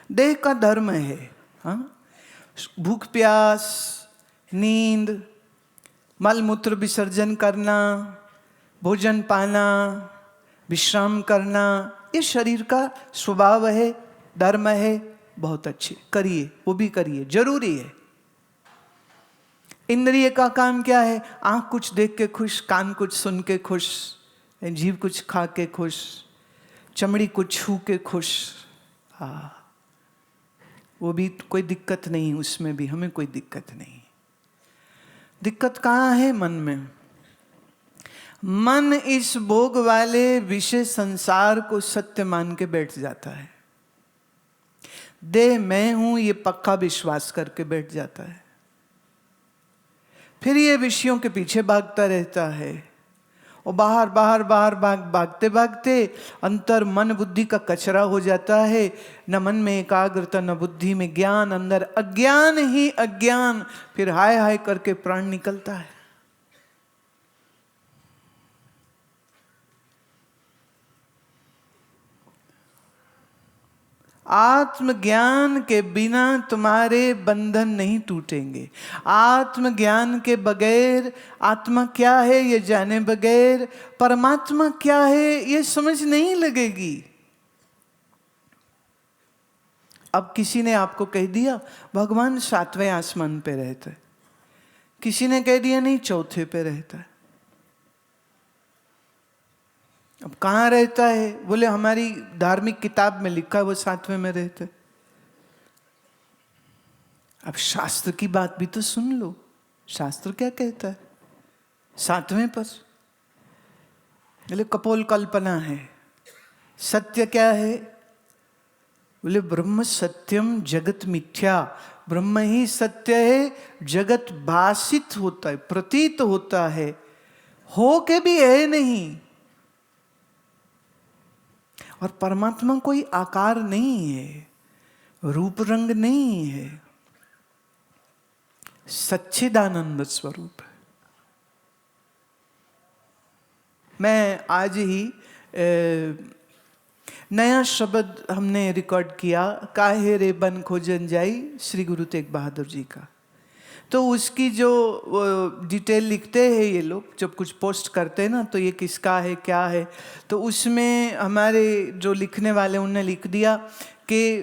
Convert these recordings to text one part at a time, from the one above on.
देह का धर्म है। हाँ, भूख प्यास, नींद, मल मूत्र विसर्जन करना, भोजन पाना, विश्राम करना, ये शरीर का स्वभाव है, धर्म है। बहुत अच्छे, करिए, वो भी करिए, जरूरी है। इंद्रिय का काम क्या है? आंख कुछ देख के खुश, कान कुछ सुन के खुश, जीभ कुछ खा के खुश, चमड़ी कुछ छू के खुश। हाँ, वो भी कोई दिक्कत नहीं, उसमें भी हमें कोई दिक्कत नहीं। दिक्कत कहाँ है? मन में। मन इस भोग वाले विषय संसार को सत्य मान के बैठ जाता है। देह मैं हूं ये पक्का विश्वास करके बैठ जाता है। फिर ये विषयों के पीछे भागता रहता है और भागते भागते अंतर मन बुद्धि का कचरा हो जाता है। न मन में एकाग्रता, न बुद्धि में ज्ञान, अंदर अज्ञान ही अज्ञान। फिर हाय हाय करके प्राण निकलता है। आत्मज्ञान के बिना तुम्हारे बंधन नहीं टूटेंगे। आत्मज्ञान के बगैर आत्मा क्या है ये जाने बगैर परमात्मा क्या है ये समझ नहीं लगेगी। अब किसी ने आपको कह दिया भगवान 7वें आसमान पे रहता है, किसी ने कह दिया नहीं 4थे पे रहता है। अब कहाँ रहता है? बोले हमारी धार्मिक किताब में लिखा है वो 7वें में रहता है। अब शास्त्र की बात भी तो सुन लो, शास्त्र क्या कहता है? 7वें पर। बोले कपोल कल्पना है। सत्य क्या है? बोले ब्रह्म सत्यम जगत मिथ्या। ब्रह्म ही सत्य है, जगत भासित होता है, प्रतीत होता है, हो के भी है नहीं। और परमात्मा कोई आकार नहीं है, रूप रंग नहीं है, सच्चिदानंद स्वरूप है। मैं आज ही नया शब्द हमने रिकॉर्ड किया, काहे रे बन खोजन जाई, श्री गुरु तेग बहादुर जी का। तो उसकी जो डिटेल लिखते हैं ये लोग, जब कुछ पोस्ट करते हैं ना, तो ये किसका है क्या है, तो उसमें हमारे जो लिखने वाले उन्होंने लिख दिया कि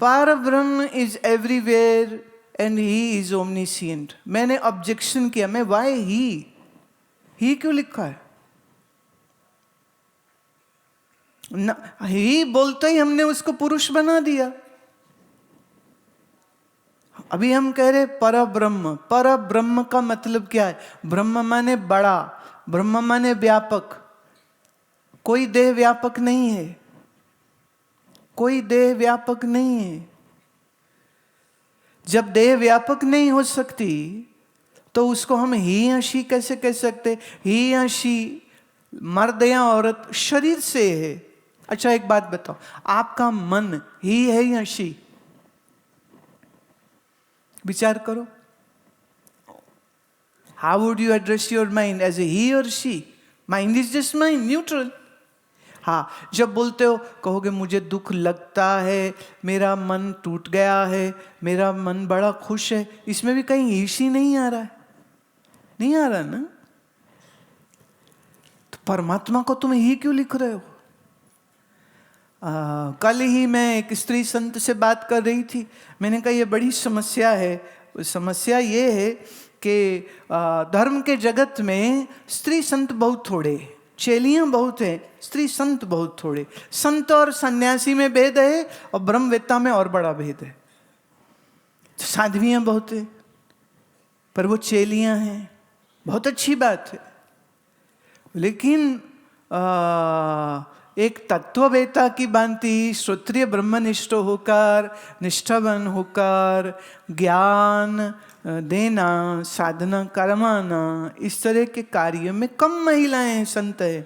Parabrahma is everywhere and he is omniscient. मैंने ऑब्जेक्शन किया, मैं वाई ही क्यों लिखा है? ही बोलते ही हमने उसको पुरुष बना दिया। अभी हम कह रहे पर ब्रह्म। पर ब्रह्म का मतलब क्या है? ब्रह्म माने बड़ा, ब्रह्म माने व्यापक। कोई देह व्यापक नहीं है, कोई देह व्यापक नहीं है। जब देह व्यापक नहीं हो सकती तो उसको हम ही या शी कैसे कह सकते? ही या शी मर्द या औरत शरीर से है। अच्छा एक बात बताओ, आपका मन ही है या शी? विचार करो। How would you address your mind? As a he और she? Mind is just mind, neutral. हाँ, जब बोलते हो कहोगे मुझे दुख लगता है, मेरा मन टूट गया है, मेरा मन बड़ा खुश है, इसमें भी कहीं ही शी नहीं आ रहा है? नहीं आ रहा ना? तो परमात्मा को तुम ही क्यों लिख रहे हो? कल ही मैं एक स्त्री संत से बात कर रही थी। मैंने कहा ये बड़ी समस्या है। समस्या ये है कि धर्म के जगत में स्त्री संत बहुत थोड़े, चेलियां बहुत हैं, स्त्री संत बहुत थोड़े। संत और सन्यासी में भेद है और ब्रह्मवेत्ता में और बड़ा भेद है। साध्वियां बहुत है पर वो चेलियां हैं, बहुत अच्छी बात है। लेकिन एक तत्ववेता की भांति श्रोत्रिय ब्रह्मनिष्ठ होकर, निष्ठावान होकर ज्ञान देना, साधना करवाना, इस तरह के कार्य में कम महिलाएं संत है।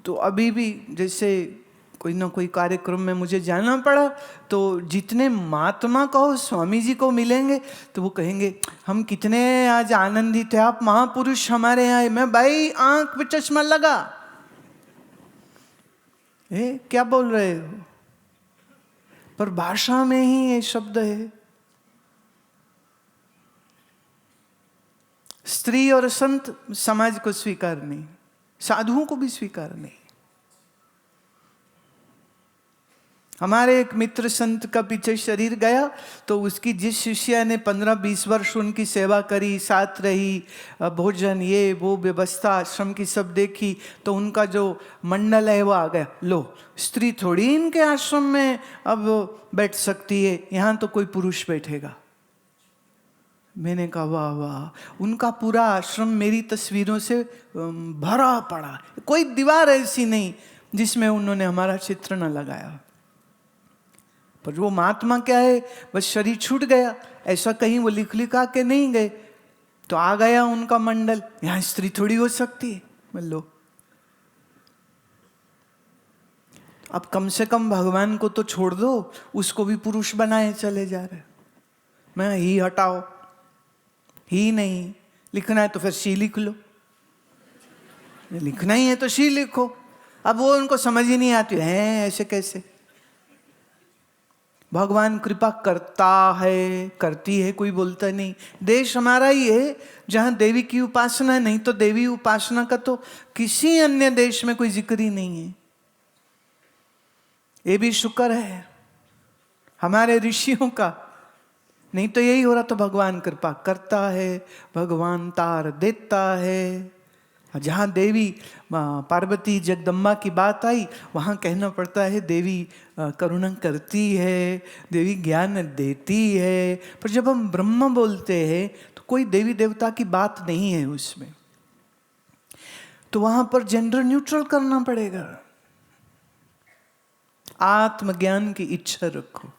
तो अभी भी जैसे कोई ना कोई कार्यक्रम में मुझे जाना पड़ा, तो जितने महात्मा कहो स्वामी जी को मिलेंगे तो वो कहेंगे हम कितने आज आनंदित हैं, आप महापुरुष हमारे यहाँ आए। मैं भाई आंख पे चश्मा लगा, क्या बोल रहे हो? पर भाषा में ही ये शब्द है। स्त्री और संत समाज को स्वीकार नहीं, साधुओं को भी स्वीकार नहीं। हमारे एक मित्र संत का पीछे शरीर गया तो उसकी जिस शिष्या ने 15-20 वर्ष उनकी सेवा करी, साथ रही, भोजन ये वो व्यवस्था आश्रम की सब देखी, तो उनका जो मंडल है वो आ गया। लो, स्त्री थोड़ी इनके आश्रम में अब बैठ सकती है, यहाँ तो कोई पुरुष बैठेगा। मैंने कहा वाह वाह, उनका पूरा आश्रम मेरी तस्वीरों से भरा पड़ा, कोई दीवार ऐसी नहीं जिसमें उन्होंने हमारा चित्र न लगाया। पर वो महात्मा क्या है, बस शरीर छूट गया, ऐसा कहीं वो लिखा के नहीं गए, तो आ गया उनका मंडल। यहां स्त्री थोड़ी हो सकती है, मान लो। अब कम से कम भगवान को तो छोड़ दो, उसको भी पुरुष बनाए चले जा रहे। मैं ही हटाओ, ही नहीं लिखना है तो फिर शी लिख लो, लिखना ही है तो शी लिखो। अब वो उनको समझ ही नहीं आती है, ऐसे कैसे? भगवान कृपा करता है, करती है, कोई बोलता नहीं। देश हमारा ही है जहां देवी की उपासना, नहीं तो देवी उपासना का तो किसी अन्य देश में कोई जिक्र ही नहीं है। ये भी शुक्र है हमारे ऋषियों का, नहीं तो यही हो रहा। तो भगवान कृपा करता है, भगवान तार देता है। जहाँ देवी पार्वती जगदम्बा की बात आई, वहाँ कहना पड़ता है देवी करुणा करती है, देवी ज्ञान देती है। पर जब हम ब्रह्म बोलते हैं तो कोई देवी देवता की बात नहीं है उसमें, तो वहाँ पर जेंडर न्यूट्रल करना पड़ेगा। आत्मज्ञान की इच्छा रखो।